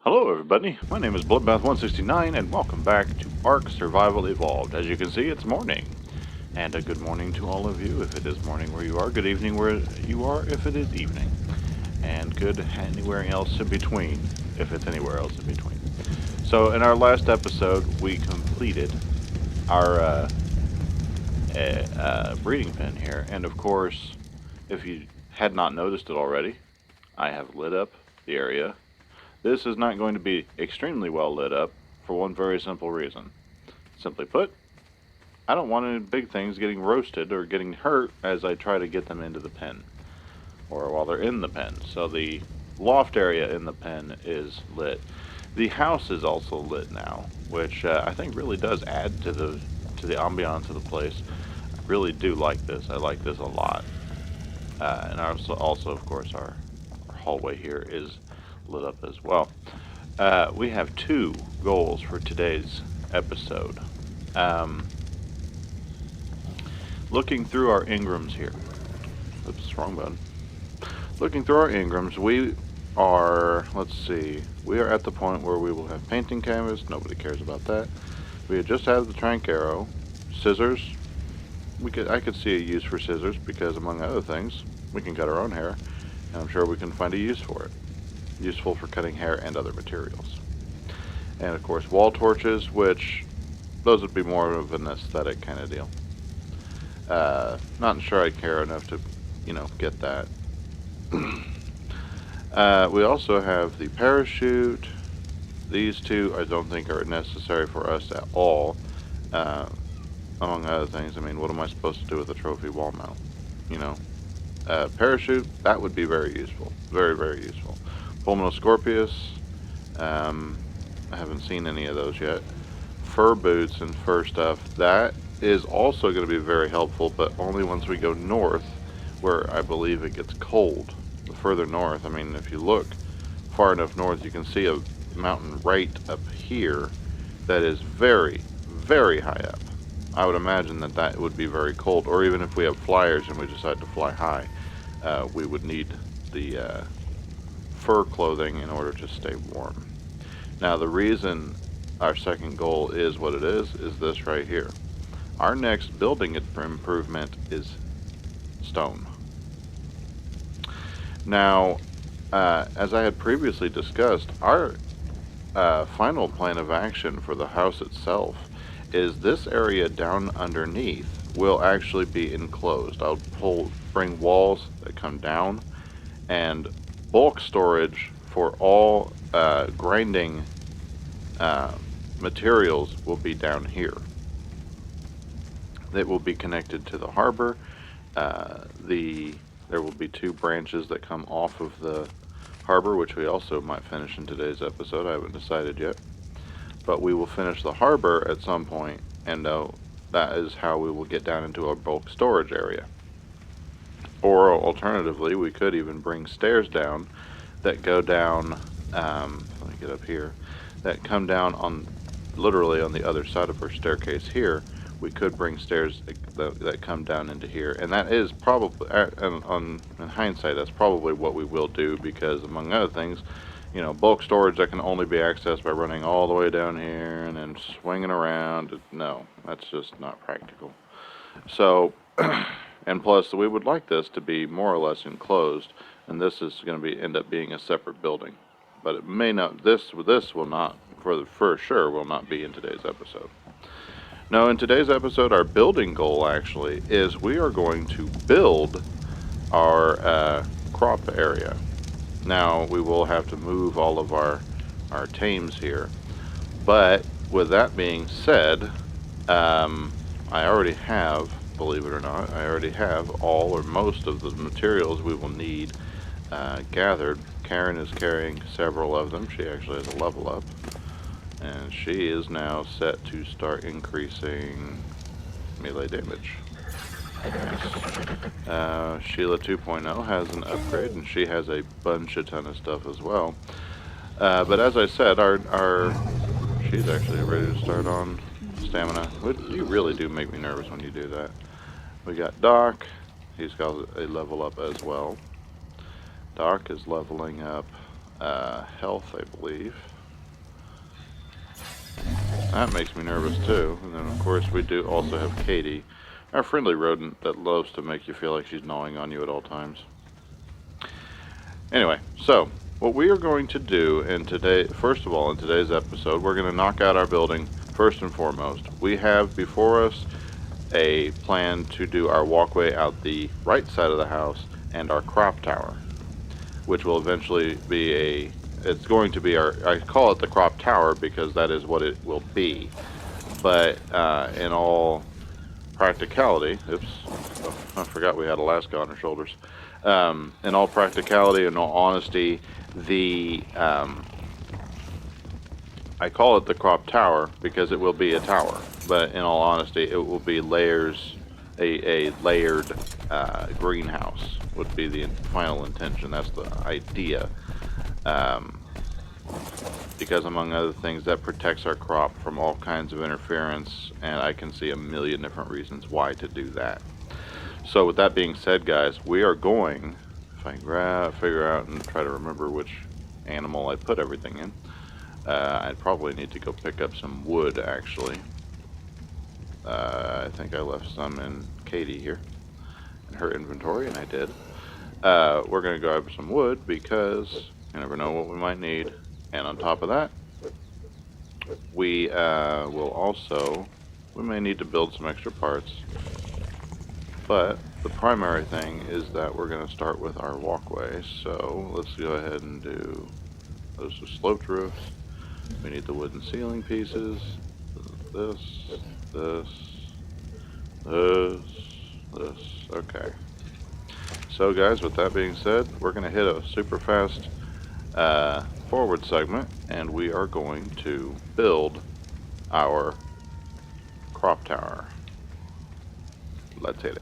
Hello everybody, my name is Bloodbath169 and welcome back to Ark Survival Evolved. As you can see, it's morning. And a good morning to all of you if it is morning where you are, good evening where you are if it is evening. And good anywhere else in between, if it's anywhere else in between. So in our last episode, we completed our breeding pen here. And of course, if you had not noticed it already, I have lit up the area. This is not going to be extremely well lit up for one very simple reason. Simply put, I don't want any big things getting roasted or getting hurt as I try to get them into the pen, or while they're in the pen. So the loft area in the pen is lit. The house is also lit now, which I think really does add to the ambiance of the place. I really do like this. I like this a lot. And also, of course, our hallway here is lit up as well. We have two goals for today's episode. Looking through our Ingrams here. Oops, wrong button. Looking through our Ingrams, we are, let's see, we are at the point where we will have painting canvas. Nobody cares about that. We just have the trank arrow, scissors. I could see a use for scissors because, among other things, we can cut our own hair, and I'm sure we can find a use for it. Useful for cutting hair and other materials. And of course, wall torches, which those would be more of an aesthetic kind of deal. Not sure I care enough to, get that. We also have the parachute. These two I don't think are necessary for us at all. Among other things, I mean, what am I supposed to do with a trophy wall mount? Parachute, that would be very useful. Very, very useful. Pulmonal Scorpius, I haven't seen any of those yet. Fur boots and fur stuff, that is also going to be very helpful, but only once we go north, where I believe it gets cold. The further north, I mean, if you look far enough north, you can see a mountain right up here that is very, very high up. I would imagine that would be very cold, or even if we have flyers and we decide to fly high, we would need the fur clothing in order to stay warm. Now, the reason our second goal is what it is this right here. Our next building improvement is stone. Now, as I had previously discussed, our final plan of action for the house itself is this area down underneath will actually be enclosed. I'll bring walls that come down, and bulk storage for all grinding materials will be down here. It will be connected to the harbor. There will be two branches that come off of the harbor, which we also might finish in today's episode. I haven't decided yet. But we will finish the harbor at some point, and that is how we will get down into a bulk storage area. Or alternatively, we could even bring stairs down that go down, let me get up here, that come down literally on the other side of our staircase here. We could bring stairs that come down into here, and that is probably, in hindsight, that's probably what we will do, because among other things, bulk storage that can only be accessed by running all the way down here and then swinging around, no, that's just not practical. So, and plus, we would like this to be more or less enclosed, and this is going to end up being a separate building. But it may not, this will not, for sure, will not be in today's episode. Now, in today's episode, our building goal actually is we are going to build our crop area. Now, we will have to move all of our tames here, but with that being said, I already have, believe it or not, I already have all or most of the materials we will need gathered. Karen is carrying several of them. She actually has a level up, and she is now set to start increasing melee damage. Sheila 2.0 has an upgrade, and she has a ton of stuff as well. But as I said, she's actually ready to start on stamina. You really do make me nervous when you do that. We got Doc. He's got a level up as well. Doc is leveling up. health, I believe. That makes me nervous too. And then of course we do also have Katie, our friendly rodent that loves to make you feel like she's gnawing on you at all times. Anyway, so what we are going to do first of all, in today's episode, we're going to knock out our building first and foremost. We have before us a plan to do our walkway out the right side of the house and our crop tower, which will eventually be it's going to be I call it the crop tower because that is what it will be. But in all practicality, I forgot we had Alaska on our shoulders. In all practicality and all honesty, I call it the crop tower because it will be a tower. But in all honesty, it will be layers, a layered greenhouse would be the final intention. That's the idea. Because among other things, that protects our crop from all kinds of interference, and I can see a million different reasons why to do that. So with that being said, guys, we are going, if I can figure out and try to remember which animal I put everything in, I'd probably need to go pick up some wood, actually. I think I left some in Katie here, in her inventory, and I did. We're going to grab some wood because you never know what we might need. And on top of that, we may need to build some extra parts. But the primary thing is that we're going to start with our walkway. So let's go ahead and do those are sloped roofs. We need the wooden ceiling pieces. This. Okay. So guys, with that being said, we're going to hit a super fast forward segment, and we are going to build our crop tower. Let's hit it.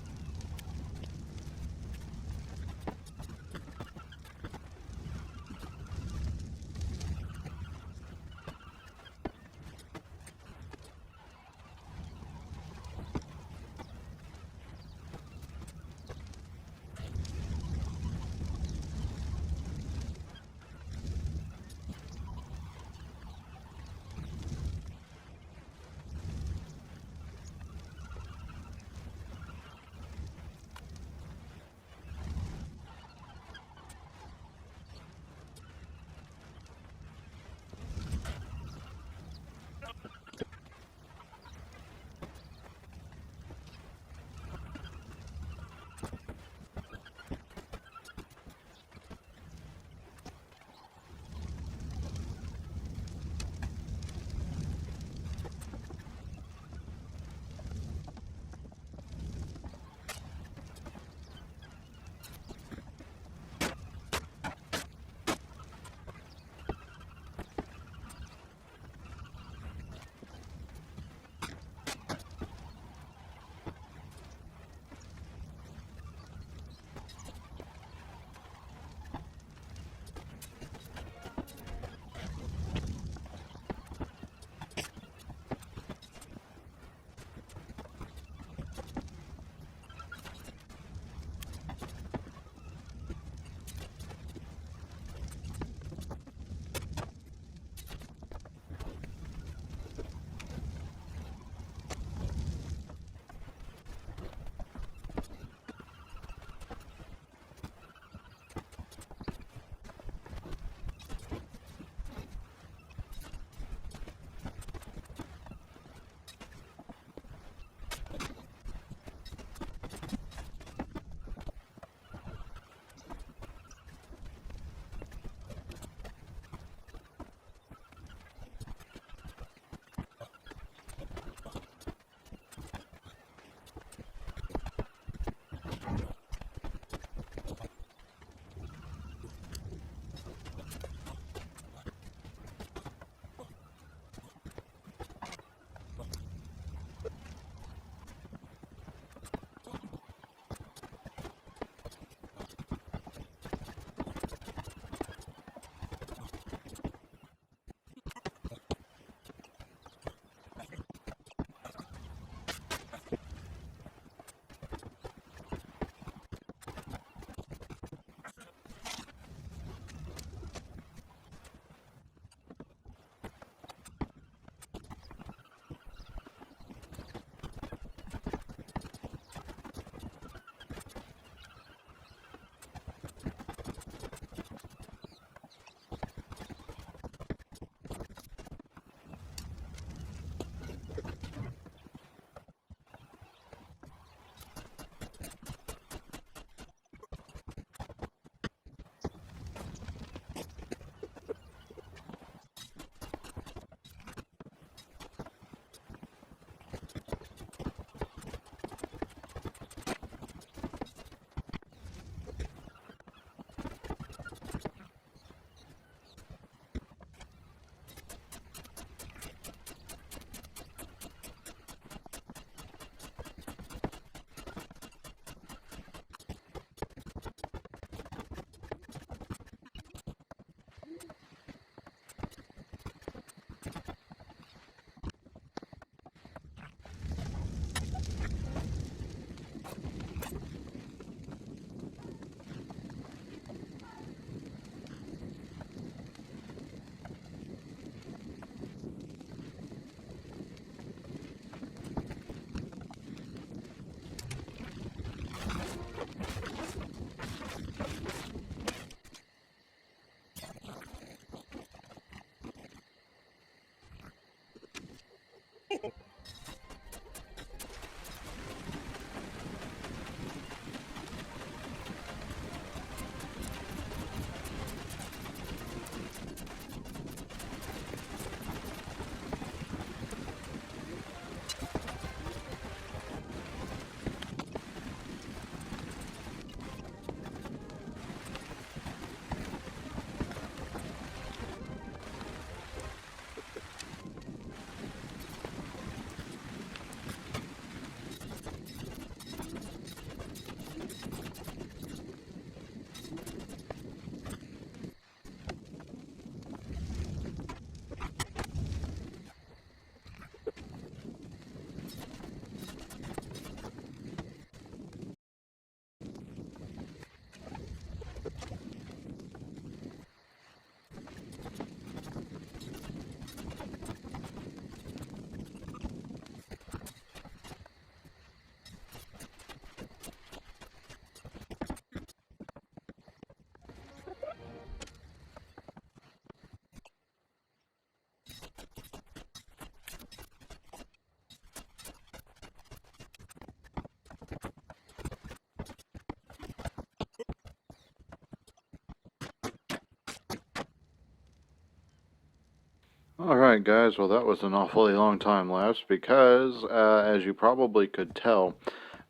Alright guys, well that was an awfully long time lapse because, as you probably could tell,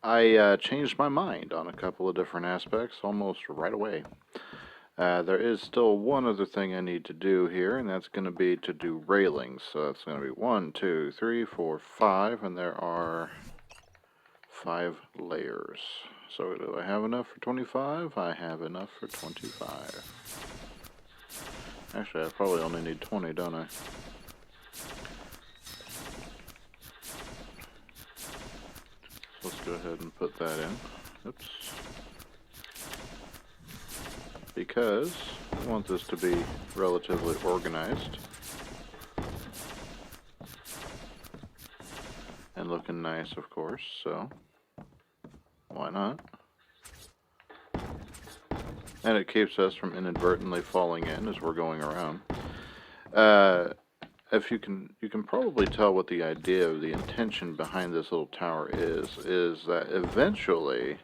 I changed my mind on a couple of different aspects almost right away. There is still one other thing I need to do here, and that's going to be to do railings. So that's going to be 1, 2, 3, 4, 5, and there are 5 layers. So do I have enough for 25? I have enough for 25. Actually, I probably only need 20, don't I? Let's go ahead and put that in. Oops. Because I want this to be relatively organized and looking nice, of course, so why not? And it keeps us from inadvertently falling in as we're going around. If you can probably tell what the idea of the intention behind this little tower is that eventually,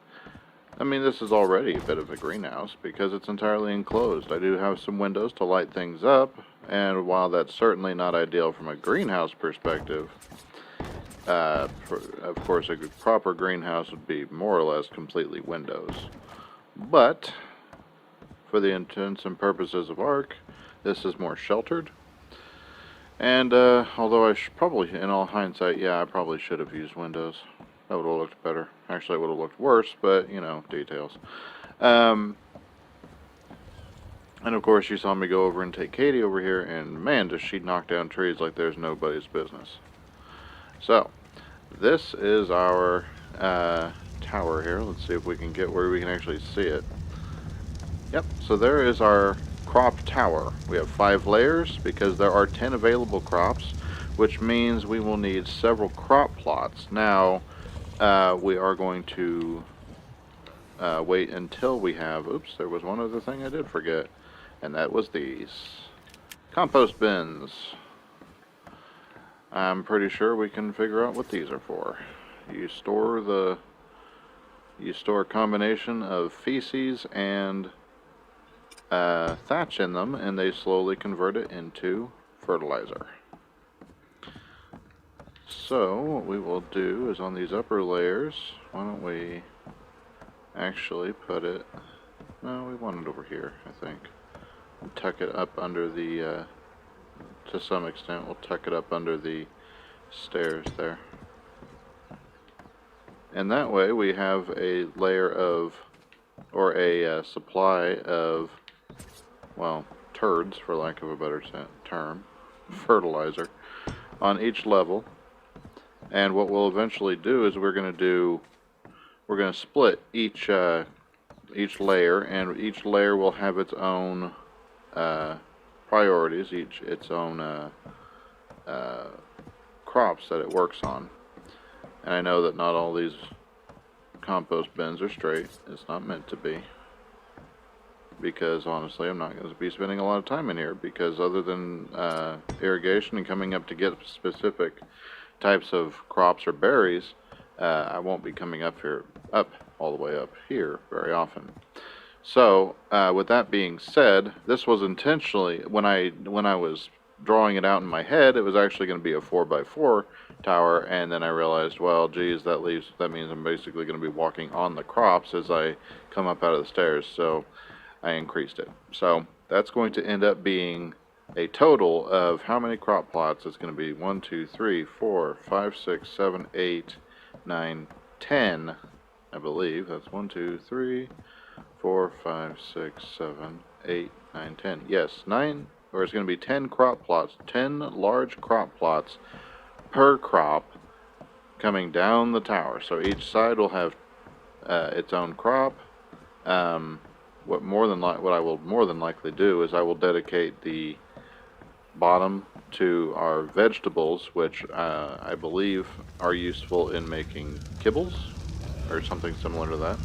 I mean, this is already a bit of a greenhouse because it's entirely enclosed. I do have some windows to light things up, and while that's certainly not ideal from a greenhouse perspective, of course a proper greenhouse would be more or less completely windows. But for the intents and purposes of ARK, this is more sheltered. And although I should probably, in all hindsight, yeah, I probably should have used windows. That would have looked better. Actually, it would have looked worse, but, you know, details. And of course, you saw me go over and take Katie over here, and man, does she knock down trees like there's nobody's business. So, this is our tower here. Let's see if we can get where we can actually see it. Yep, so there is our crop tower. We have 5 layers because there are 10 available crops, which means we will need several crop plots. Now, we are going to wait until we have, oops, there was one other thing I did forget, and that was these compost bins. I'm pretty sure we can figure out what these are for. You store a combination of feces and thatch in them, and they slowly convert it into fertilizer. So what we will do is on these upper layers, why don't we actually put it, no, we want it over here, I think. We'll tuck it up under the, to some extent, we'll tuck it up under the stairs there. And that way we have a layer of, or a supply of, well, turds, for lack of a better term, fertilizer, on each level. And what we'll eventually do is we're going to split each layer, and each layer will have its own priorities, its own crops that it works on. And I know that not all these compost bins are straight. It's not meant to be. Because honestly, I'm not going to be spending a lot of time in here, because other than irrigation and coming up to get specific types of crops or berries, I won't be coming up all the way up here very often. So with that being said, this was intentionally, when I was drawing it out in my head, it was actually going to be a 4x4 tower, and then I realized, well, geez, that means I'm basically going to be walking on the crops as I come up out of the stairs, so I increased it. So that's going to end up being a total of how many crop plots? It's going to be 1, 2, 3, 4, 5, 6, 7, 8, 9, 10, I believe. That's 1, 2, 3, 4, 5, 6, 7, 8, 9, 10. Yes, 9, or it's going to be 10 crop plots, 10 large crop plots per crop coming down the tower. So each side will have its own crop. What I will more than likely do is I will dedicate the bottom to our vegetables, which I believe are useful in making kibbles or something similar to that.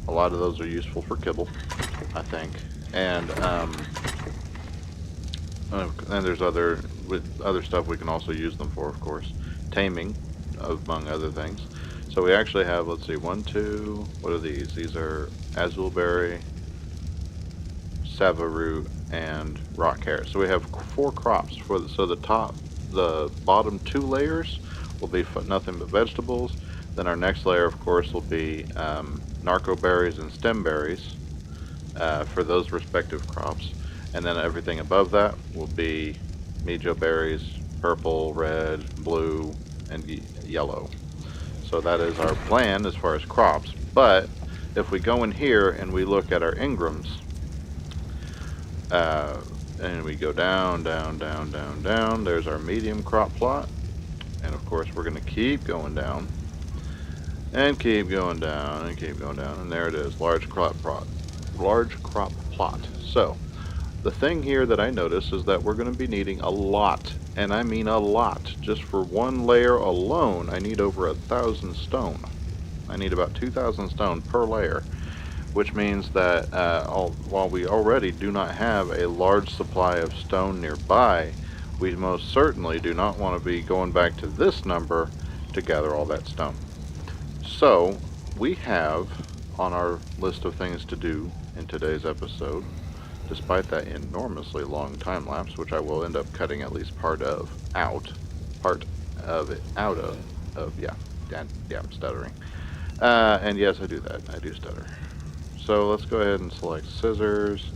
A lot of those are useful for kibble, I think. And the And there's other stuff we can also use them for, of course. Taming, among other things. So we actually have, let's see, 1, 2, what are these? These are azulberry, savaroot, and rock carrot. So we have 4 crops for the bottom 2 layers will be nothing but vegetables. Then our next layer, of course, will be narco berries and stem berries for those respective crops. And then everything above that will be mejo berries, purple, red, blue, and yellow. So that is our plan as far as crops. But if we go in here and we look at our Ingrams, and we go down, down, down, down, down, there's our medium crop plot. And of course we're going to keep going down, and keep going down, and keep going down, and there it is, large crop plot. So the thing here that I notice is that we're going to be needing a lot, and I mean a lot. Just for one layer alone, I need over 1,000 stone. I need about 2,000 stone per layer, which means that while we already do not have a large supply of stone nearby, we most certainly do not want to be going back to this number to gather all that stone. So we have on our list of things to do in today's episode, despite that enormously long time lapse, which I will end up cutting at least part of it out of, yeah, I'm stuttering. And yes, I do that. I do stutter. So let's go ahead and select scissors.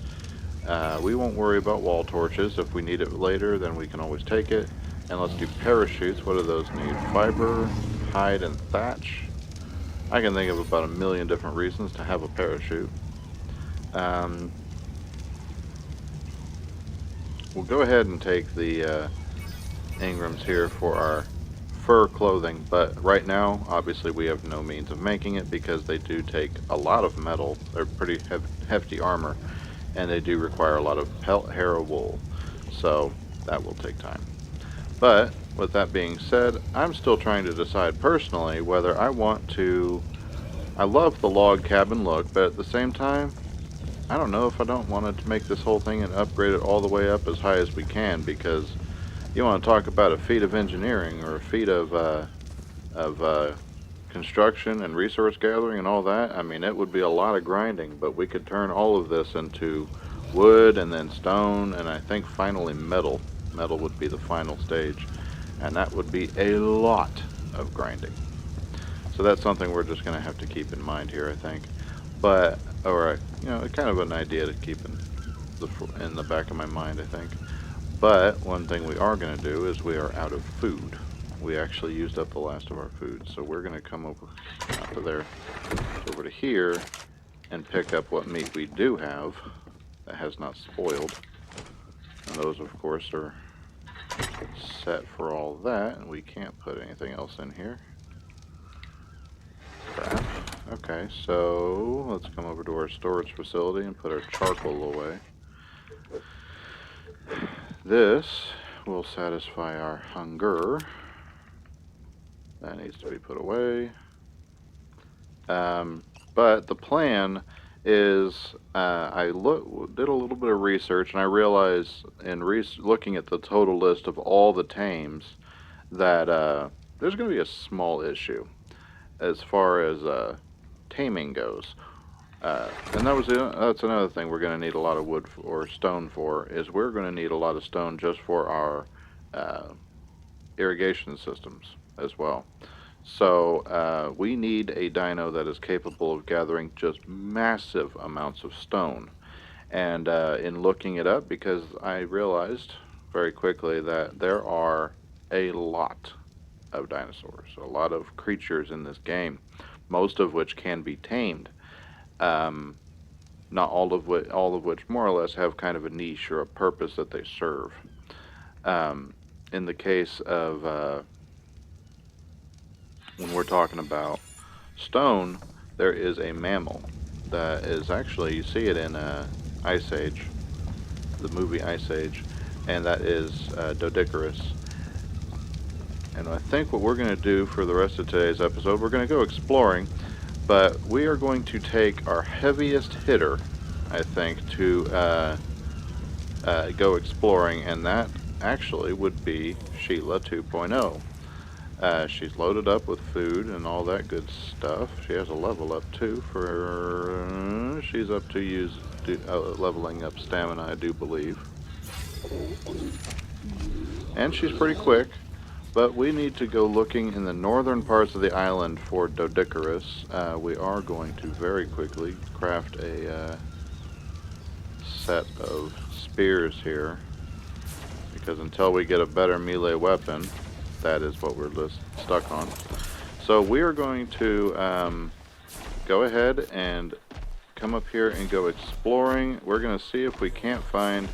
We won't worry about wall torches. If we need it later, then we can always take it. And let's do parachutes. What do those need? Fiber, hide, and thatch. I can think of about 1 million different reasons to have a parachute. We'll go ahead and take the Ingrams here for our fur clothing, but right now obviously we have no means of making it because they do take a lot of metal. They're pretty hefty armor, and they do require a lot of pelt hair or wool, so that will take time. But with that being said, I'm still trying to decide personally whether I want to. I love the log cabin look, but at the same time, I don't know if I don't want to make this whole thing and upgrade it all the way up as high as we can, because you want to talk about a feat of engineering or a feat of construction and resource gathering and all that. I mean, it would be a lot of grinding, but we could turn all of this into wood and then stone, and I think finally metal. Metal would be the final stage, and that would be a lot of grinding. So that's something we're just going to have to keep in mind here, I think. But, or kind of an idea to keep in the back of my mind, I think. But one thing we are going to do is we are out of food. We actually used up the last of our food, so we're going to come over out of there, over to here, and pick up what meat we do have that has not spoiled. And those, of course, are set for all that, and we can't put anything else in here. Crap. Okay, so let's come over to our storage facility and put our charcoal away. This will satisfy our hunger. That needs to be put away. But the plan is, I did a little bit of research, and I realized in looking at the total list of all the tames that there's going to be a small issue as far as taming goes. And that's another thing we're going to need a lot of wood or stone for, is we're going to need a lot of stone just for our irrigation systems as well. So we need a dino that is capable of gathering just massive amounts of stone. And in looking it up, because I realized very quickly that there are a lot of dinosaurs, a lot of creatures in this game, most of which can be tamed. Not all of which more or less have kind of a niche or a purpose that they serve. In the case of when we're talking about stone, there is a mammal that is actually, you see it in Ice Age, the movie Ice Age, and that is Doedicurus. And I think what we're going to do for the rest of today's episode, we're going to go exploring, but we are going to take our heaviest hitter, I think, to go exploring, and that actually would be Sheila 2.0. She's loaded up with food and all that good stuff. She has a level up too for she's up to leveling up stamina, I do believe. And she's pretty quick, but we need to go looking in the northern parts of the island for Doedicurus. We are going to very quickly craft a set of spears here, because until we get a better melee weapon, that is what we're just stuck on. So we are going to go ahead and come up here and go exploring. We're going to see if we can't find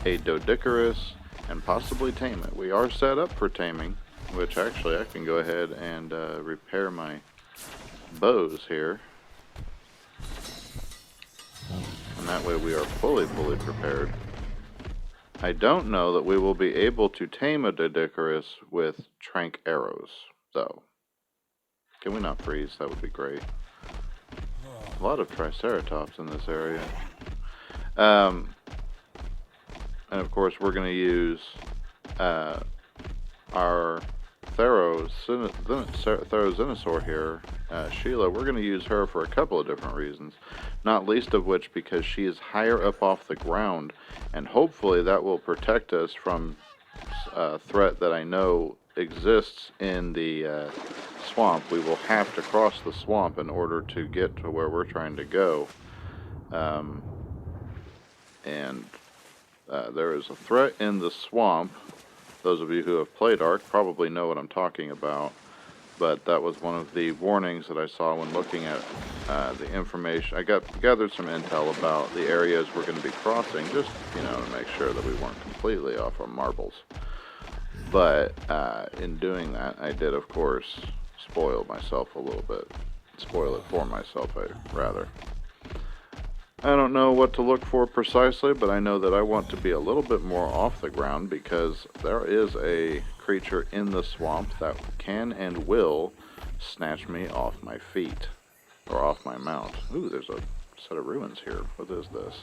a Doedicurus and possibly tame it. We are set up for taming, which actually I can go ahead and repair my bows here. And that way we are fully prepared. I don't know that we will be able to tame a Doedicurus with trank arrows, though. Can we not freeze? That would be great. A lot of Triceratops in this area. And of course we're going to use our Therizinosaur here, Sheila. We're going to use her for a couple of different reasons, not least of which because she is higher up off the ground, and hopefully that will protect us from a threat that I know exists in the swamp. We will have to cross the swamp in order to get to where we're trying to go, and there is a threat in the swamp. Those of you who have played Ark probably know what I'm talking about, but that was one of the warnings that I saw when looking at the information. I gathered some intel about the areas we're going to be crossing, just, you know, to make sure that we weren't completely off our marbles. But in doing that, I did, of course, spoil myself a little bit. Spoil it for myself, rather. I don't know what to look for precisely, but I know that I want to be a little bit more off the ground, because there is a creature in the swamp that can and will snatch me off my feet, or off my mount. Ooh, there's a set of ruins here. What is this?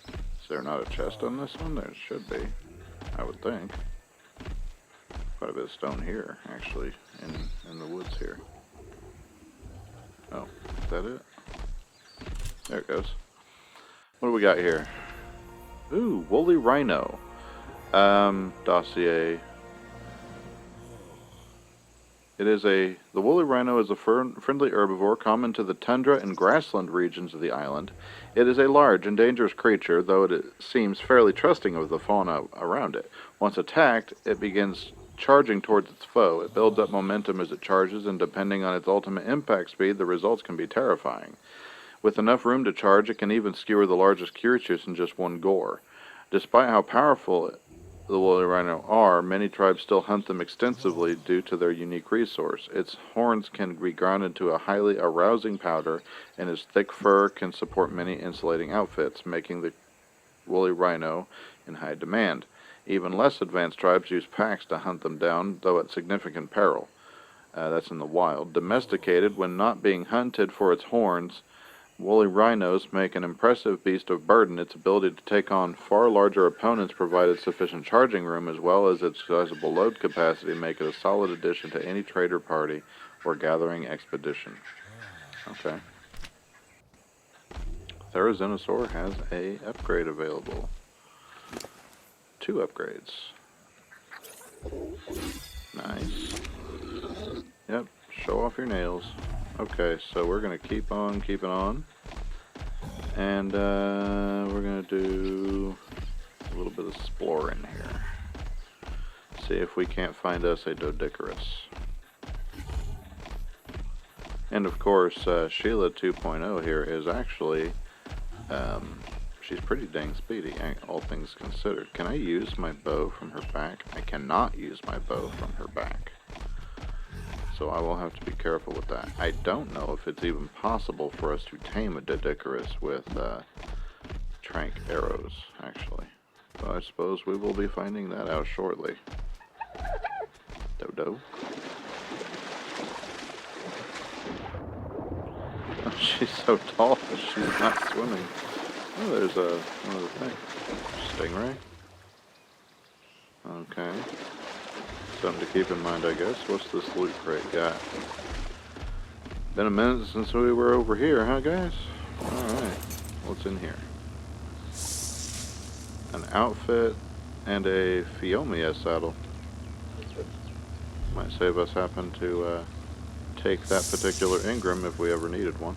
Is there not a chest on this one? There should be, I would think. Quite a bit of stone here, actually, in the woods here. Oh, is that it? There it goes. What do we got here? Ooh, woolly rhino. Dossier. The woolly rhino is a friendly herbivore common to the tundra and grassland regions of the island. It is a large and dangerous creature, though it seems fairly trusting of the fauna around it. Once attacked, it begins charging towards its foe. It builds up momentum as it charges, and depending on its ultimate impact speed, the results can be terrifying. With enough room to charge, it can even skewer the largest creatures in just one gore. Despite how powerful the woolly rhino are, many tribes still hunt them extensively due to their unique resource. Its horns can be ground into a highly arousing powder, and its thick fur can support many insulating outfits, making the woolly rhino in high demand. Even less advanced tribes use packs to hunt them down, though at significant peril. That's in the wild. Domesticated, when not being hunted for its horns, woolly rhinos make an impressive beast of burden. Its ability to take on far larger opponents, provided sufficient charging room, as well as its sizable load capacity, make it a solid addition to any trader party or gathering expedition. Okay. Therizinosaur has a upgrade available. 2 upgrades. Nice. Yep, show off your nails. Okay, so we're going to keep on keeping on. And we're going to do a little bit of exploring here. See if we can't find us a Doedicurus. And of course, Sheila 2.0 here is actually, she's pretty dang speedy, all things considered. Can I use my bow from her back? I cannot use my bow from her back. So I will have to be careful with that. I don't know if it's even possible for us to tame a Doedicurus with trank arrows, actually. So I suppose we will be finding that out shortly. Dodo. Oh, she's so tall, she's not swimming. Oh, there's one other thing. Stingray. Okay. Something to keep in mind, I guess. What's this loot crate got? Been a minute since we were over here, huh, guys? Alright. What's in here? An outfit and a Fiomia saddle. Might save us having to take that particular Ingram if we ever needed one.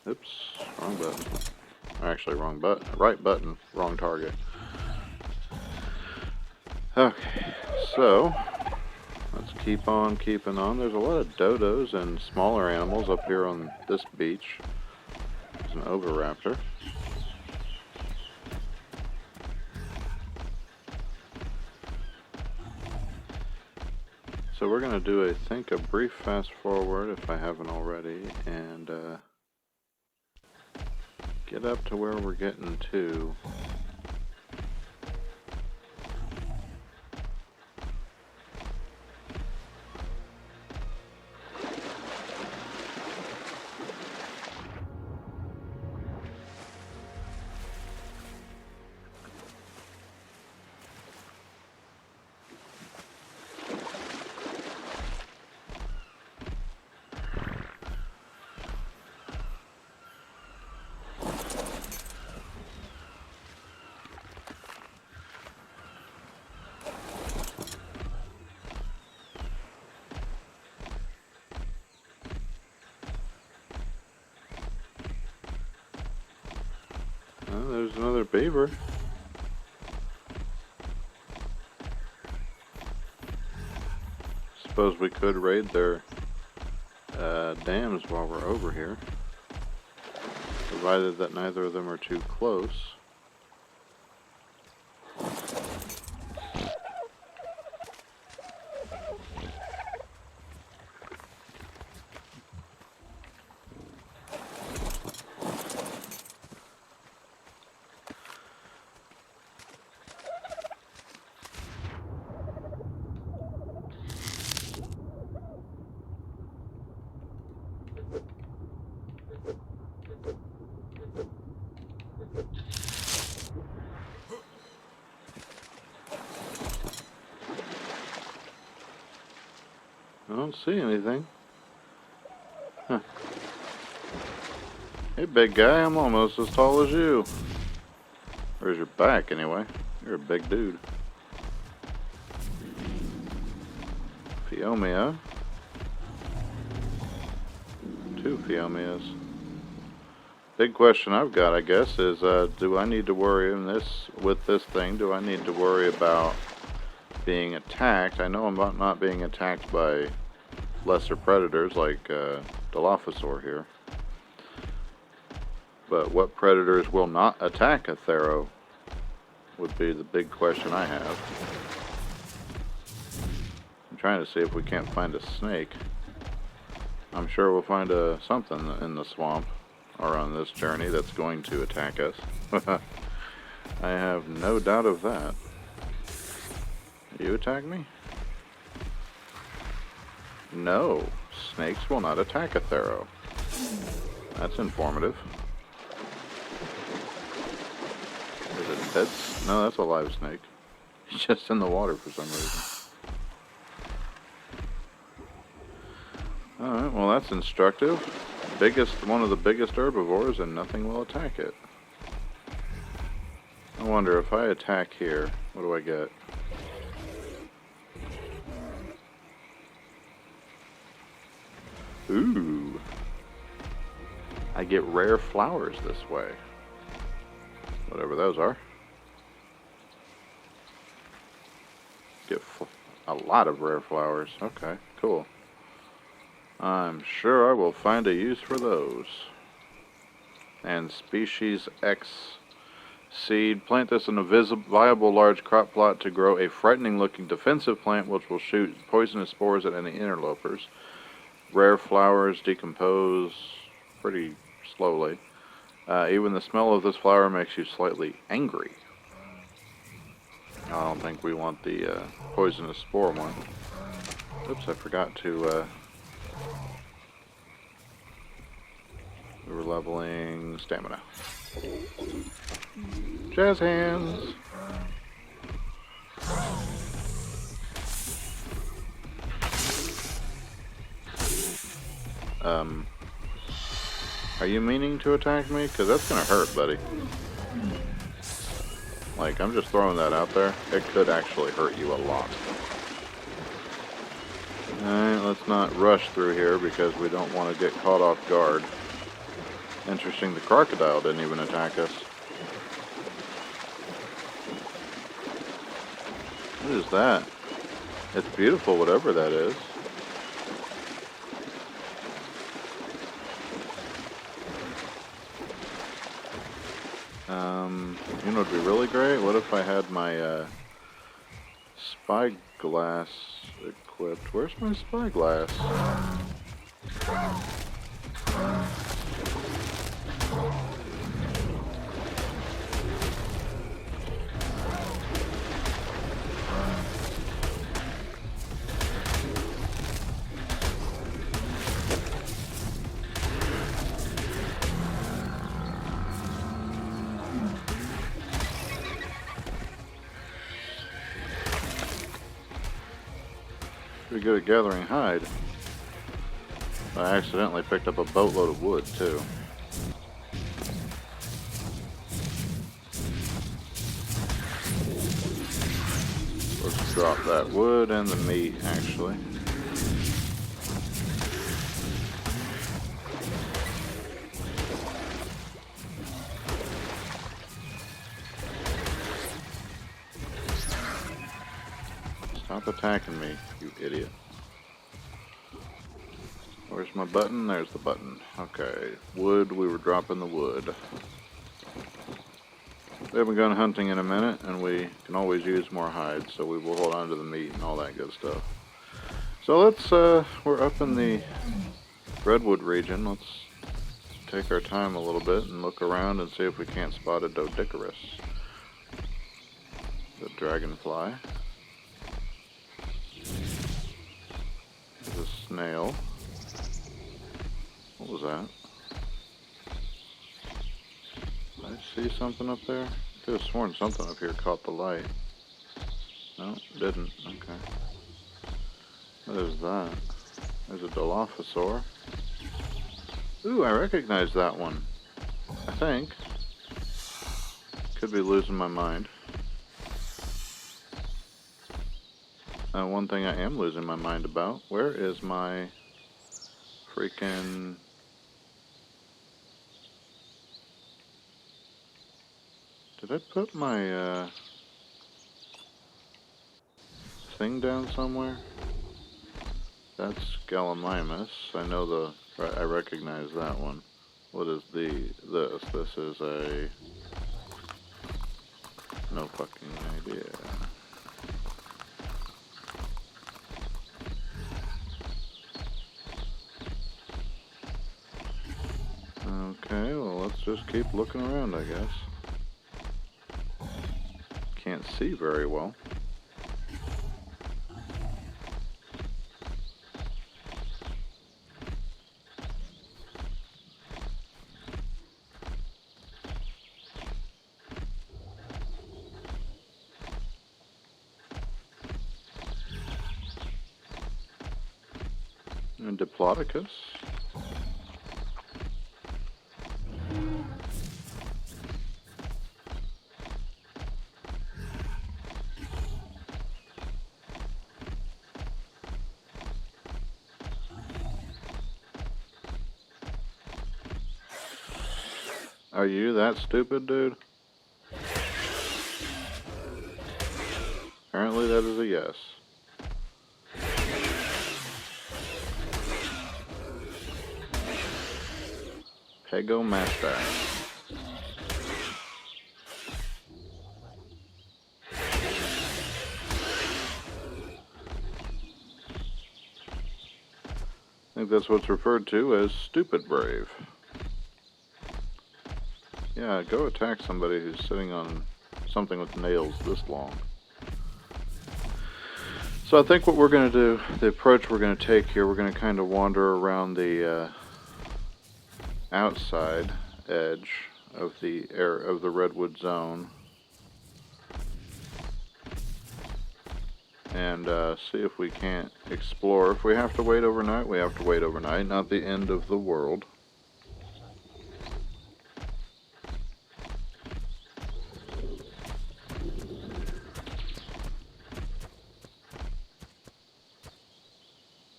Oops, wrong button. Actually, wrong button. Right button, wrong target. Okay, so let's keep on keeping on. There's a lot of dodos and smaller animals up here on this beach. There's an oviraptor. So we're going to do, I think, a brief fast forward, if I haven't already, and get up to where we're getting to. Oh, there's another beaver. Suppose we could raid their dams while we're over here, provided that neither of them are too close. I don't see anything. Huh. Hey, big guy, I'm almost as tall as you. Where's your back, anyway? You're a big dude. Fiomia. 2 Fiomias. Big question I've got, I guess, is do I need to worry with this thing? Do I need to worry about being attacked? I know I'm not being attacked by lesser predators like Dilophosaur here. But what predators will not attack a Thero would be the big question I have. I'm trying to see if we can't find a snake. I'm sure we'll find something in the swamp or on this journey that's going to attack us. I have no doubt of that. You attack me? No, snakes will not attack a Thero. That's informative. Is it dead? No, that's a live snake. It's just in the water for some reason. Alright, well that's instructive. One of the biggest herbivores, and nothing will attack it. I wonder if I attack here, what do I get? Ooh. I get rare flowers this way. Whatever those are. Get a lot of rare flowers. Okay, cool. I'm sure I will find a use for those. And species X seed. Plant this in a viable large crop plot to grow a frightening looking defensive plant which will shoot poisonous spores at any interlopers. Rare flowers decompose pretty slowly. Even the smell of this flower makes you slightly angry. I don't think we want the poisonous spore one. Oops, I forgot to leveling stamina. Jazz hands! Are you meaning to attack me? Because that's gonna hurt, buddy. Like, I'm just throwing that out there. It could actually hurt you a lot. Alright, let's not rush through here because we don't want to get caught off guard. Interesting, the crocodile didn't even attack us. What is that? It's beautiful, whatever that is. You know, it'd be really great. What if I had my spyglass equipped? Where's my spyglass? Pretty good at gathering hide. I accidentally picked up a boatload of wood, too. Let's drop that wood and the meat, actually. Stop attacking me, you idiot. Where's my button? There's the button. Okay, wood, we were dropping the wood. We haven't gone hunting in a minute, and we can always use more hides, so we will hold on to the meat and all that good stuff. So let's, we're up in the redwood region. Let's take our time a little bit and look around and see if we can't spot a Doedicurus. The dragonfly. There's a snail. What was that? Did I see something up there? I could have sworn something up here caught the light. No, didn't. Okay. What is that? There's a Dilophosaur. Ooh, I recognize that one. I think. Could be losing my mind. One thing I am losing my mind about. Where is my freaking... Did I put my thing down somewhere? That's Gallimimus. I know I recognize that one. What is this? This is a... No fucking idea. Okay, well let's just keep looking around, I guess. Can't see very well. And Diplodocus. Are you that stupid, dude? Apparently that is a yes. Pegomaster. I think that's what's referred to as stupid brave. Yeah, go attack somebody who's sitting on something with nails this long. So I think what we're going to do, the approach we're going to take here, we're going to kind of wander around the outside edge of the redwood zone and see if we can't explore. If we have to wait overnight, we have to wait overnight. Not the end of the world.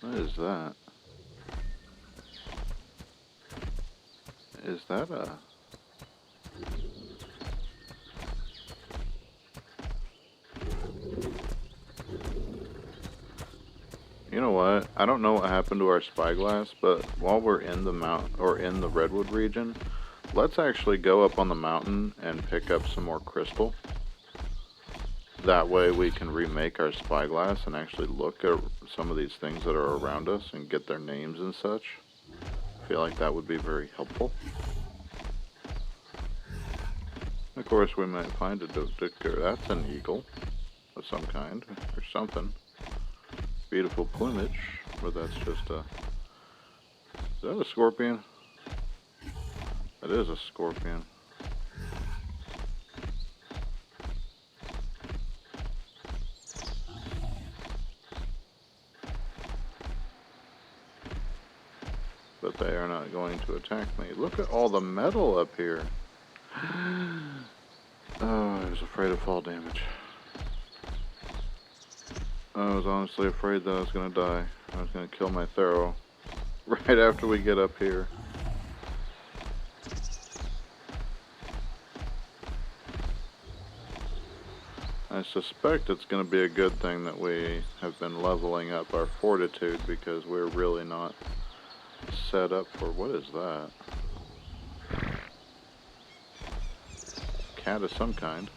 What is that? Is that a... You know what? I don't know what happened to our spyglass, but while we're in the in the redwood region, let's actually go up on the mountain and pick up some more crystal. That way we can remake our spyglass and actually look at some of these things that are around us and get their names and such. I feel like that would be very helpful. Of course, we might find that's an eagle of some kind or something. Beautiful plumage, or that's just a... Is that a scorpion? That is a scorpion. But they are not going to attack me. Look at all the metal up here. Oh, I was afraid of fall damage. I was honestly afraid that I was going to die. I was going to kill my Thero right after we get up here. I suspect it's going to be a good thing that we have been leveling up our fortitude, because we're really not set up for... What is that? Cat of some kind.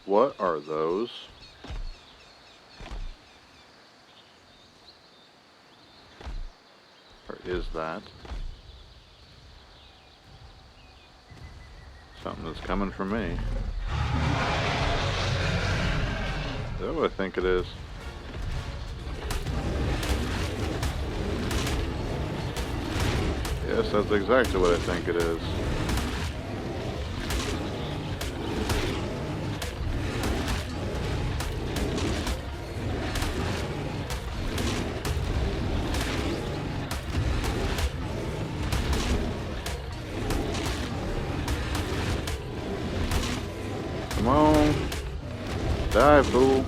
What are those? Or is that something that's coming for me? Is that what I think it is? Yes, that's exactly what I think it is. Come on. Die, fool.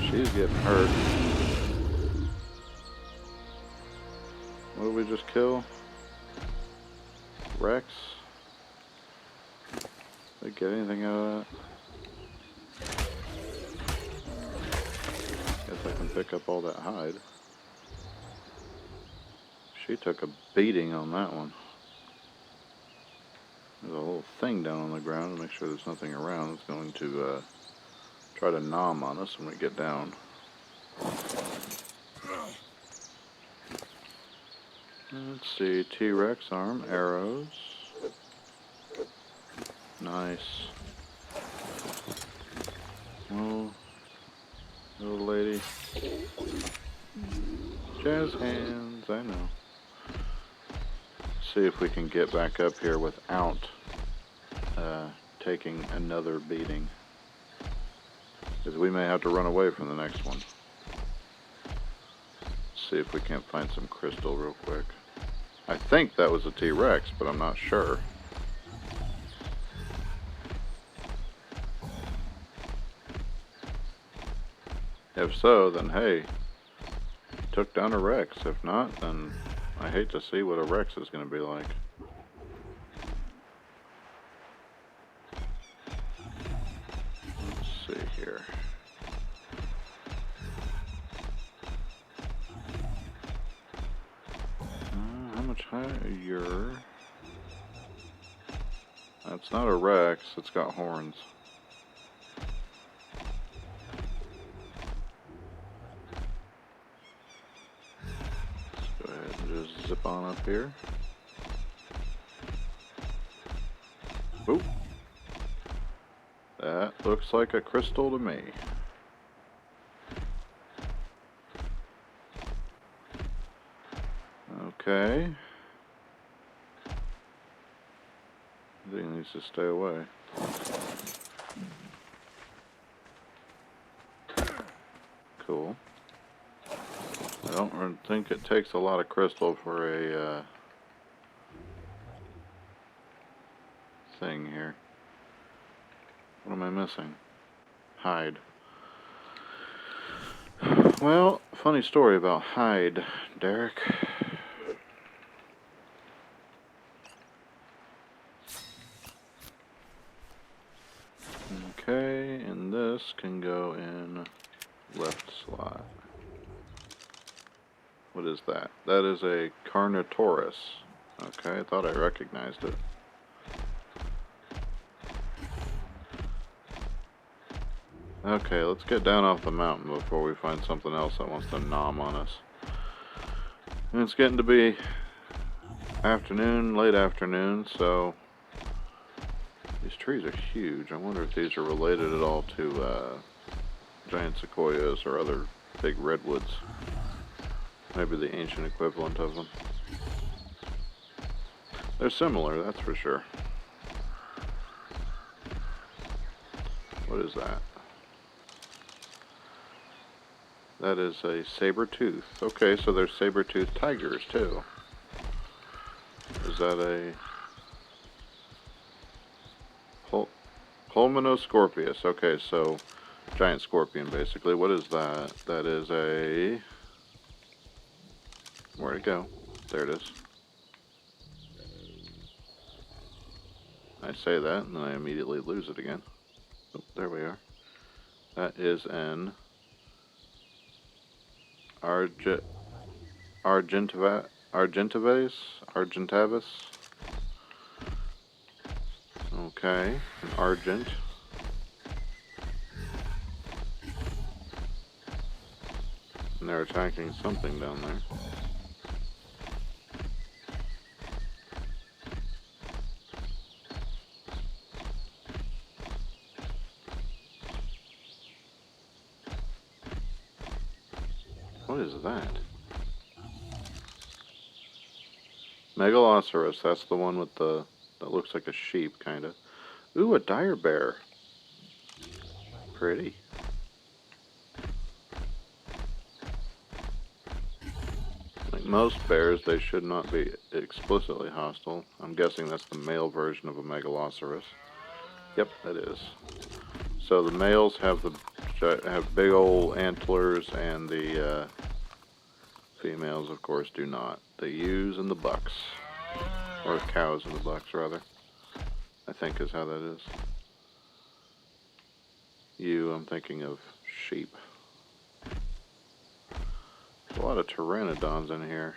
She's getting hurt. What did we just kill? Rex? Did I get anything out of that? Guess I can pick up all that hide. She took a beating on that one. There's a little thing down on the ground to make sure there's nothing around that's going to try to nom on us when we get down. Let's see, T-Rex arm, arrows. Nice. Oh, little lady. Jazz hands, I know. See if we can get back up here without taking another beating, because we may have to run away from the next one. See if we can't find some crystal real quick. I think that was a T-Rex, but I'm not sure. If so, then hey, took down a Rex. If not, then I hate to see what a Rex is going to be like. Let's see here. How much higher? That's not a Rex, it's got horns. Let's go ahead and just zip on up here. Oop. That looks like a crystal to me. Okay. He needs to stay away. Cool. I don't think it takes a lot of crystal for a thing here. What am I missing? Hide. Well, funny story about hide, Derek. Okay, and this can go in left slot. What is that? That is a Carnotaurus. Okay, I thought I recognized it. Okay, let's get down off the mountain before we find something else that wants to nom on us. And it's getting to be afternoon, late afternoon, so these trees are huge. I wonder if these are related at all to giant sequoias or other big redwoods. Maybe the ancient equivalent of them. They're similar, that's for sure. What is that? That is a saber-tooth. Okay, so there's saber-tooth tigers too. Is that a Pulmonoscorpius? Okay, so giant scorpion basically. What is that? That is a... Where'd it go? There it is. I say that and then I immediately lose it again. Oh, there we are. That is an Argentavis. Okay, an Argent. And they're attacking something down there. What is that? Megaloceros, that's the one with the, that looks like a sheep, kinda. Ooh, a dire bear. Pretty. Like most bears, they should not be explicitly hostile. I'm guessing that's the male version of a Megaloceros. Yep, that is. So the males have big old antlers, and the females, of course, do not. The ewes and the bucks. Or cows and the bucks, rather. I think is how that is. Ewe, I'm thinking of sheep. There's a lot of pteranodons in here.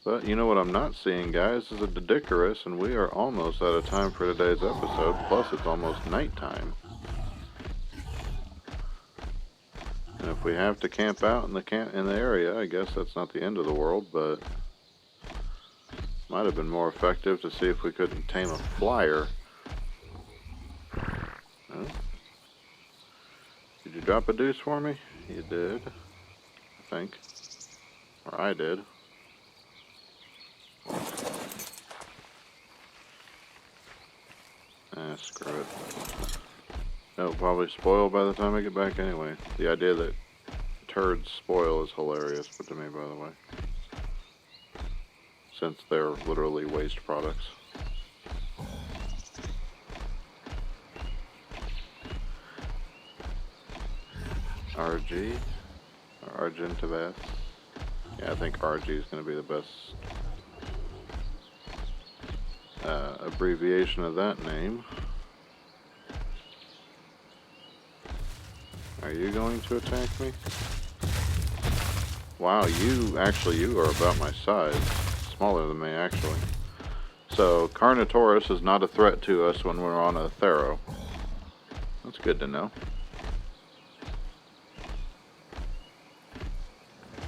But you know what I'm not seeing, guys, is a Dedicarus, and we are almost out of time for today's episode. Plus, it's almost nighttime. And if we have to camp out in the area, I guess that's not the end of the world, but might have been more effective to see if we couldn't tame a flyer. Oh. Did you drop a deuce for me? You did, I think. Or I did. Screw it. It'll probably spoil by the time I get back anyway. The idea that turds spoil is hilarious, but to me, by the way. Since they're literally waste products. RG? Or Argentavis? Yeah, I think RG is going to be the best abbreviation of that name. Are you going to attack me? Wow, you are about my size. Smaller than me, actually. So, Carnotaurus is not a threat to us when we're on a Thero. That's good to know.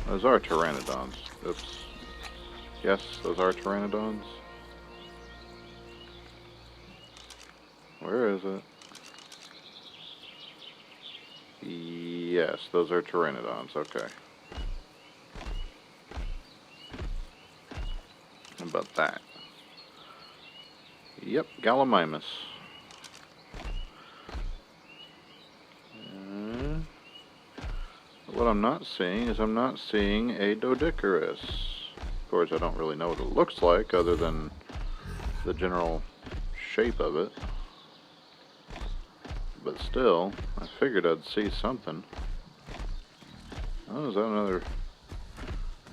Those are pteranodons. Oops. Yes, those are pteranodons. Where is it? Yes, those are pteranodons. Okay. about that? Yep, Gallimimus. What I'm not seeing is I'm not seeing a Doedicurus. Of course, I don't really know what it looks like other than the general shape of it. But still, I figured I'd see something. Oh, is that another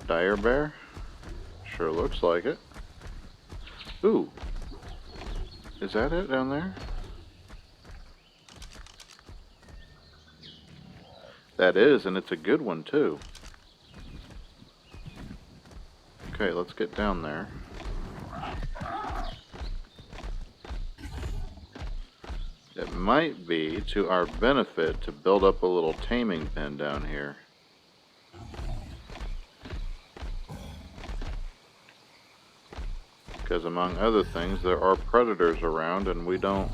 dire bear? Sure looks like it. Ooh. Is that it down there? That is, and it's a good one too. Okay, let's get down there. It might be to our benefit to build up a little taming pen down here. Because among other things, there are predators around, and we don't.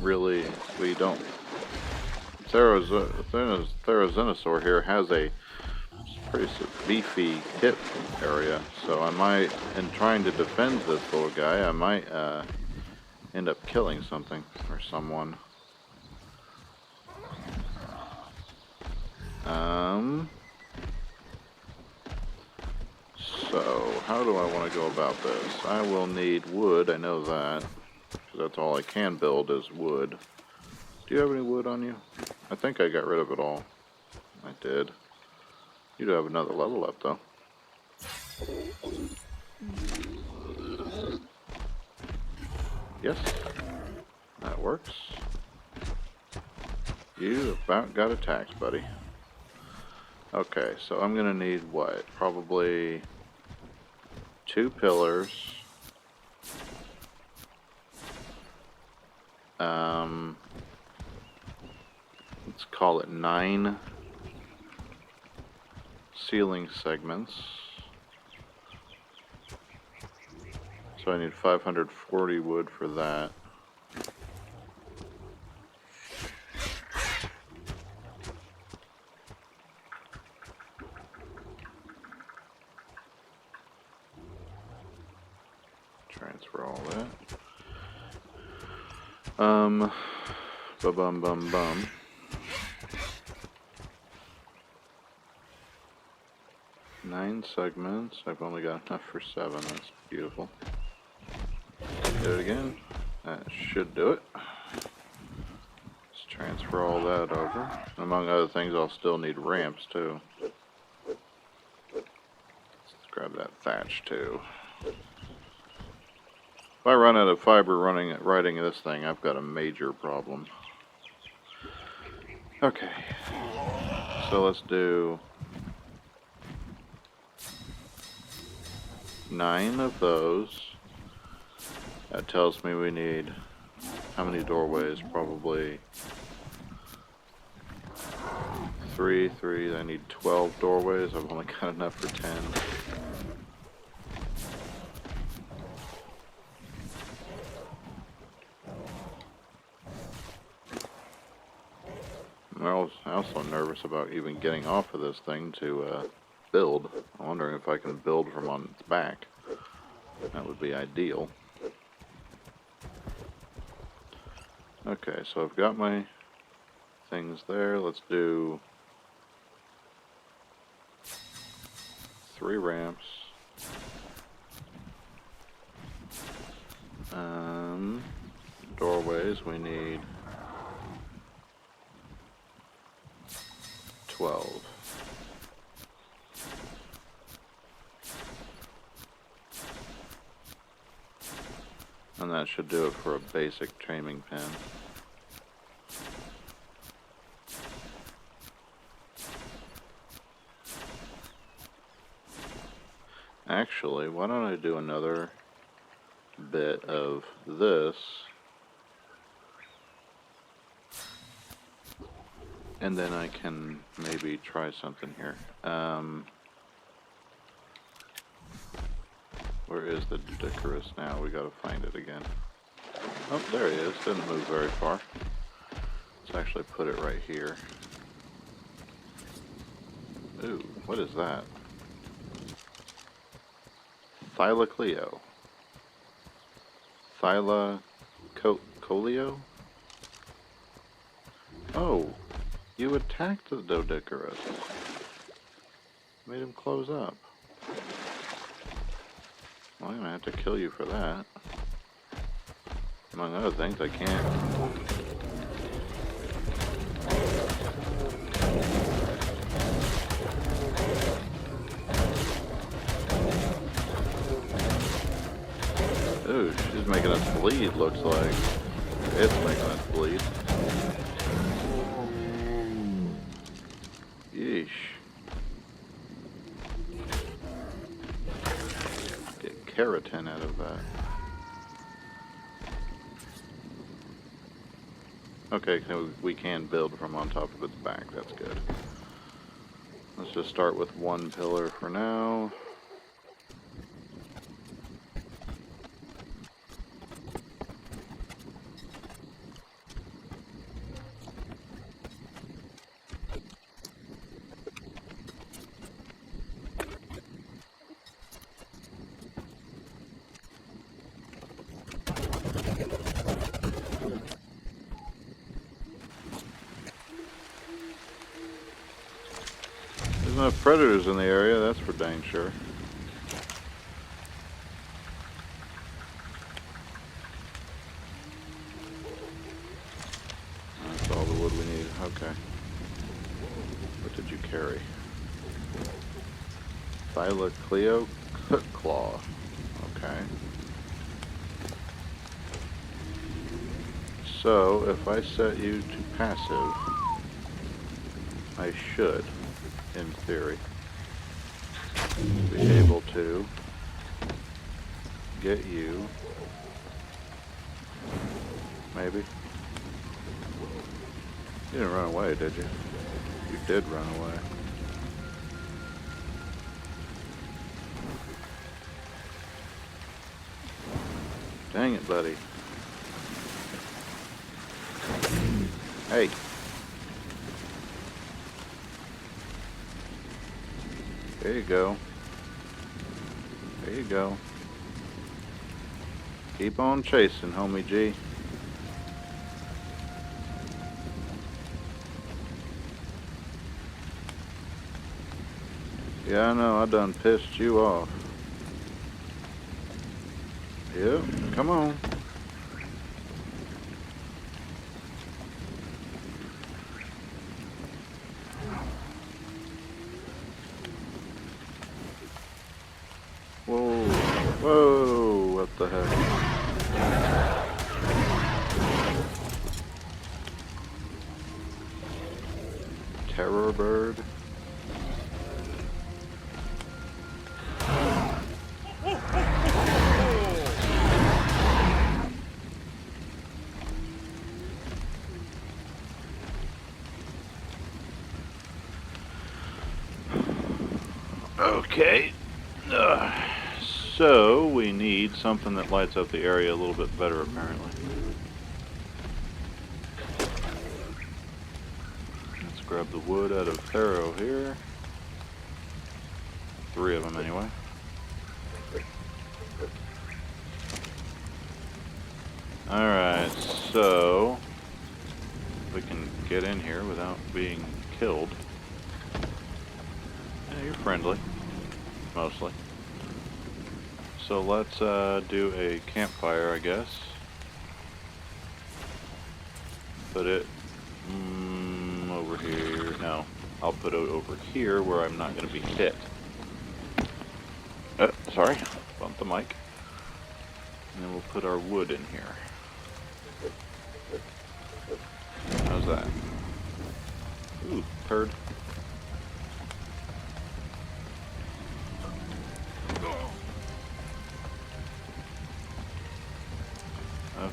Therizinosaur here has a pretty beefy hip area, so I might, in trying to defend this little guy, I might end up killing something or someone. So, how do I want to go about this? I will need wood, I know that. That's all I can build is wood. Do you have any wood on you? I think I got rid of it all. I did. You do have another level up, though. Yes. That works. You about got attacked, buddy. Okay, so I'm gonna need what? Probably 2 pillars. Let's call it 9 ceiling segments. So I need 540 wood for that. Transfer all that. Ba-bum-bum-bum. Nine segments. I've only got enough for 7. That's beautiful. Do it again. That should do it. Let's transfer all that over. Among other things, I'll still need ramps too. Let's grab that thatch too. If I run out of fiber riding this thing, I've got a major problem. Okay. So let's do 9 of those. That tells me we need how many doorways? Probably 3. I need 12 doorways. I've only got enough for 10. I'm also nervous about even getting off of this thing to build. I'm wondering if I can build from on its back. That would be ideal. Okay, so I've got my things there. Let's do 3 ramps. Doorways, we need 12. And that should do it for a basic taming pen. Actually, why don't I do another bit of this, and then I can maybe try something here. Where is the Doedicurus now? We gotta find it again. Oh, there he is. Didn't move very far. Let's actually put it right here. Ooh, what is that? Thylacleo. Colio? Oh, you attacked the Doedicurus. Made him close up. Well, I'm gonna have to kill you for that. Among other things, I can't. Ooh, she's making us bleed, looks like. It's making us bleed. Yeesh. Get keratin out of that. Okay, so we can build from on top of its back. That's good. Let's just start with one pillar for now. There's enough predators in the area, that's for dang sure. That's all the wood we need. Okay. What did you carry? Cleo Claw. Okay. So, if I set you to passive, I should, in theory, be able to get you, maybe. You didn't run away, did you? You did run away. Dang it, buddy. Hey. There you go. There you go. Keep on chasing, homie G. Yeah, I know, I done pissed you off. Yep, come on. Whoa, whoa, what the heck? Terror bird. Okay. So we need something that lights up the area a little bit better, apparently. Let's grab the wood out of Pharaoh here. 3 of them anyway. Alright, so we can get in here without being killed. Yeah, you're friendly, mostly. So let's do a campfire, I guess. Put it over here. No, I'll put it over here where I'm not going to be hit. Sorry, bumped the mic. And then we'll put our wood in here. How's that? Ooh, turd.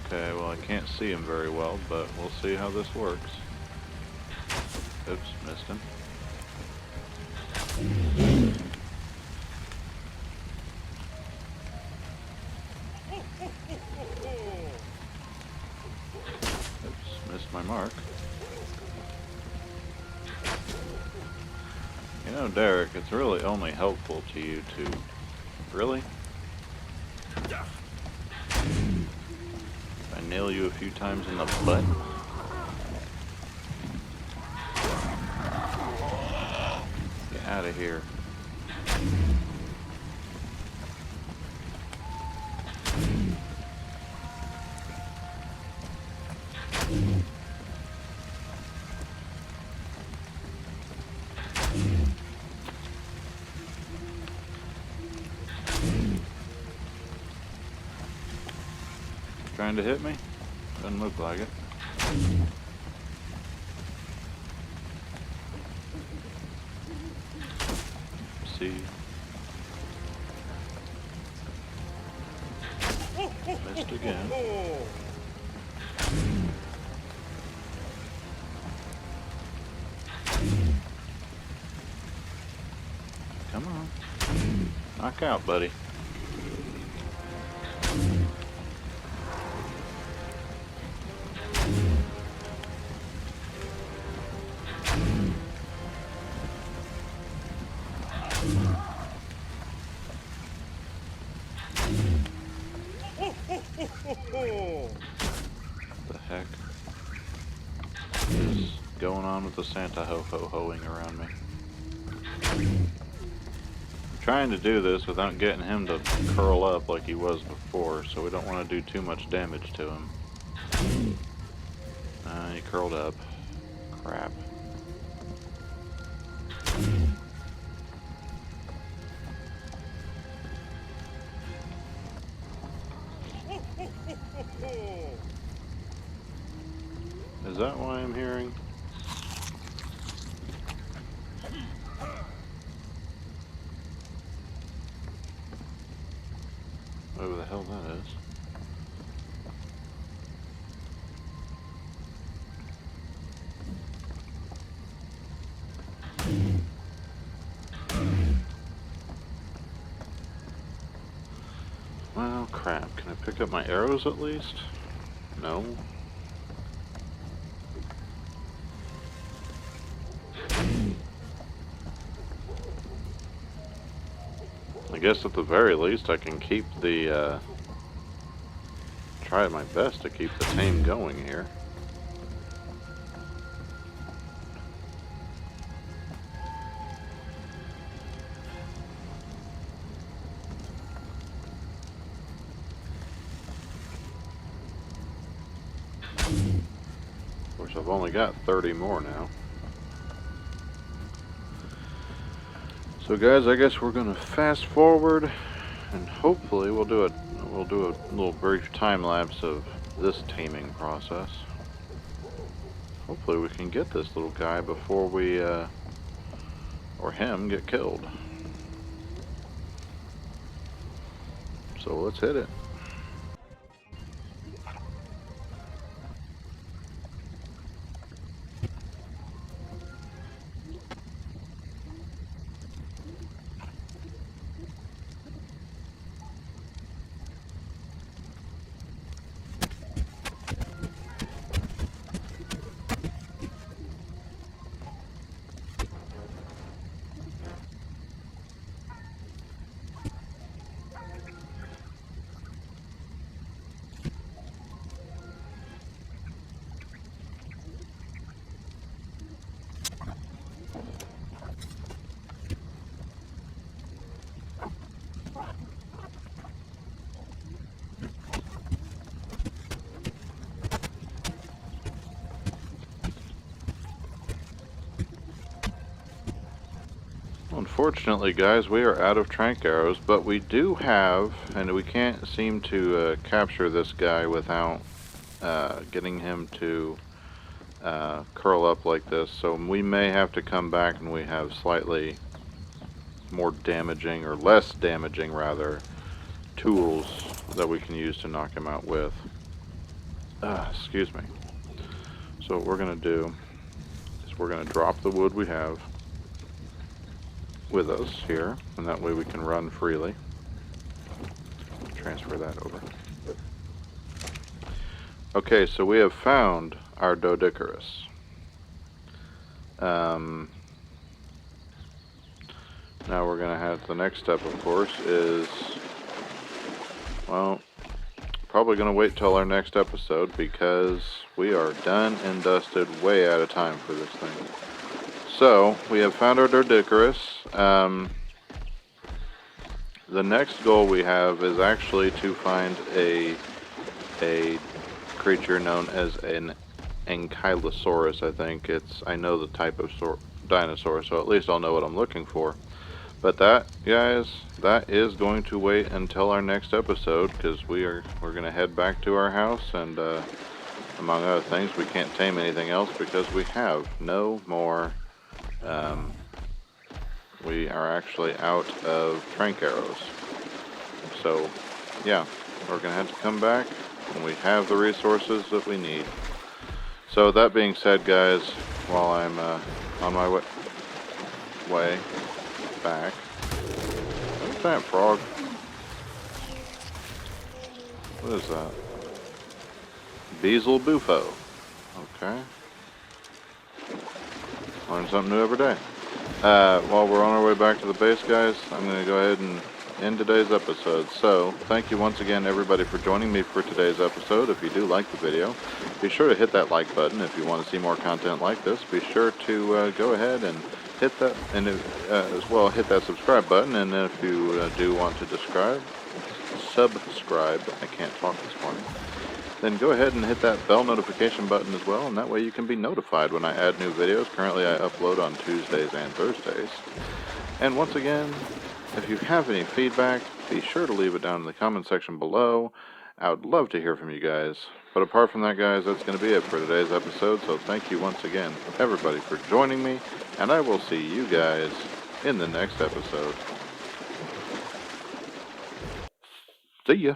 Okay, well I can't see him very well, but we'll see how this works. Oops, missed him. Oops, missed my mark. You know, Derek, it's really only helpful to you to... Really? nail you a few times in the butt. Get out of here. Trying to hit me? Doesn't look like it. See? Missed again. Come on. Knock out, buddy. The heck is going on with the Santa ho-ho-hoing around me? I'm trying to do this without getting him to curl up like he was before, so we don't want to do too much damage to him. He curled up. Crap. Is that why I'm hearing? Whatever the hell that is. Well, crap. Can I pick up my arrows at least? No. I guess at the very least I can keep the, try my best to keep the tame going here. Of course, I've only got 30 more now. So guys, I guess we're gonna fast forward, and hopefully we'll do a little brief time lapse of this taming process. Hopefully we can get this little guy before we or him get killed. So let's hit it. Unfortunately, guys, we are out of trank arrows, but we do have, and we can't seem to capture this guy without getting him to curl up like this, so we may have to come back and we have slightly more damaging, or less damaging rather, tools that we can use to knock him out with. Excuse me. So what we're going to do is we're going to drop the wood we have with us here, and that way we can run freely. Transfer that over. Okay, so we have found our Doedicurus. Now we're going to have, the next step of course is, well, probably going to wait till our next episode because we are done and dusted, way out of time for this thing. So, we have found our Doedicurus. The next goal we have is actually to find a creature known as an Ankylosaurus, I think. I know the type of dinosaur, so at least I'll know what I'm looking for. But that, guys, that is going to wait until our next episode, because we're going to head back to our house, and among other things, we can't tame anything else because we have no more. We are actually out of trank arrows. So, yeah, we're going to have to come back when we have the resources that we need. So, that being said, guys, while I'm on my way back. That's a giant frog. What is that? Beazle Bufo. Okay. Learn something new every day. While we're on our way back to the base, guys, I'm going to go ahead and end today's episode. So, thank you once again, everybody, for joining me for today's episode. If you do like the video, be sure to hit that like button. If you want to see more content like this, be sure to go ahead and hit that, and as well hit that subscribe button. And if you do want to subscribe, I can't talk this morning, then go ahead and hit that bell notification button as well, and that way you can be notified when I add new videos. Currently I upload on Tuesdays and Thursdays. And once again, if you have any feedback, be sure to leave it down in the comment section below. I would love to hear from you guys. But apart from that, guys, that's going to be it for today's episode. So thank you once again, everybody, for joining me. And I will see you guys in the next episode. See ya.